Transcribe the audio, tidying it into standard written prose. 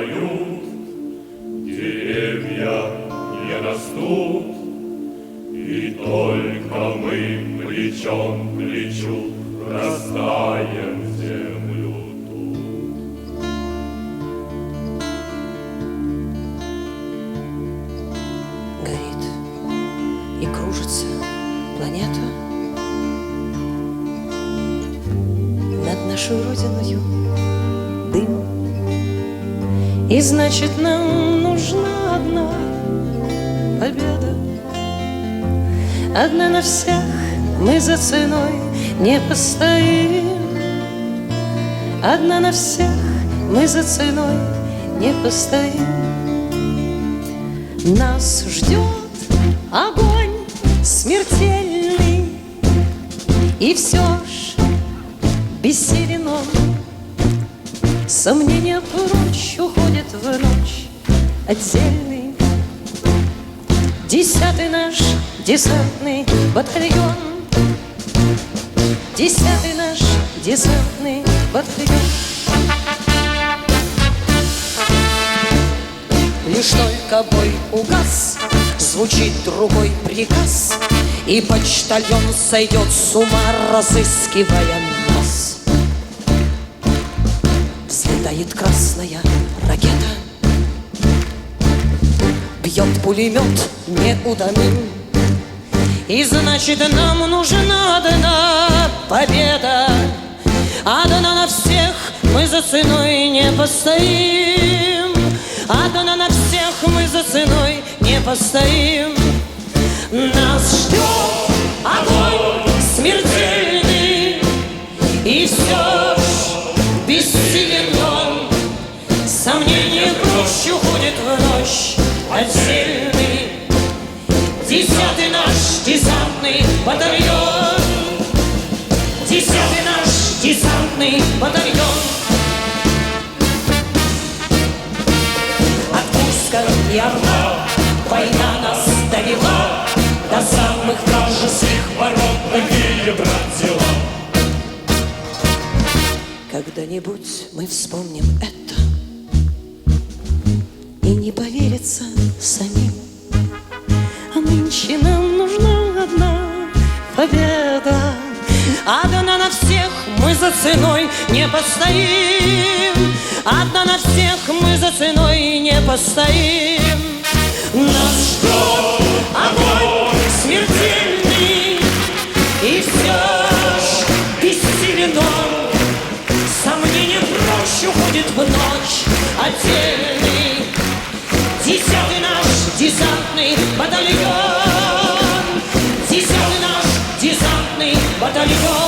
поют, деревья не растут, и только мы плечом к плечу растаем землю тут. Горит и кружится планета над нашей родиною, дым. И значит, нам нужна одна победа, одна на всех, мы за ценой не постоим. Одна на всех, мы за ценой не постоим. Нас ждет огонь смертельный, и все ж бессилен он. Сомнения прочь уходят в ночь отдельный. 10-й наш десантный батальон, 10-й наш десантный батальон. Лишь только бой угас, звучит другой приказ, и почтальон сойдет с ума, разыскивая нас. Взлетает красная ракета, бьет пулемет неутомим. И значит, нам нужна одна победа, одна на всех, мы за ценой не постоим. Одна на всех, мы за ценой не постоим. Нас ждет огонь смертельный, и все ж бессилен он. Сомнения прочь уходит в ночь отдельный. 10-й наш десантный батальон, 10-й наш десантный батальон. От Курска и Орла война нас довела до самых вражеских ворот. Такие, брат, дела. Когда-нибудь мы вспомним это, и не поверится самим. А нынче нам нужна одна победа, одна на всех, мы за ценой не постоим. Одна на всех, мы за ценой не постоим. Нас ждет огонь смертельный, и все ж бессилен он. Сомнения прочь уходит в ночь отдельный. 10-й наш десантный батальон, 10-й наш десантный батальон.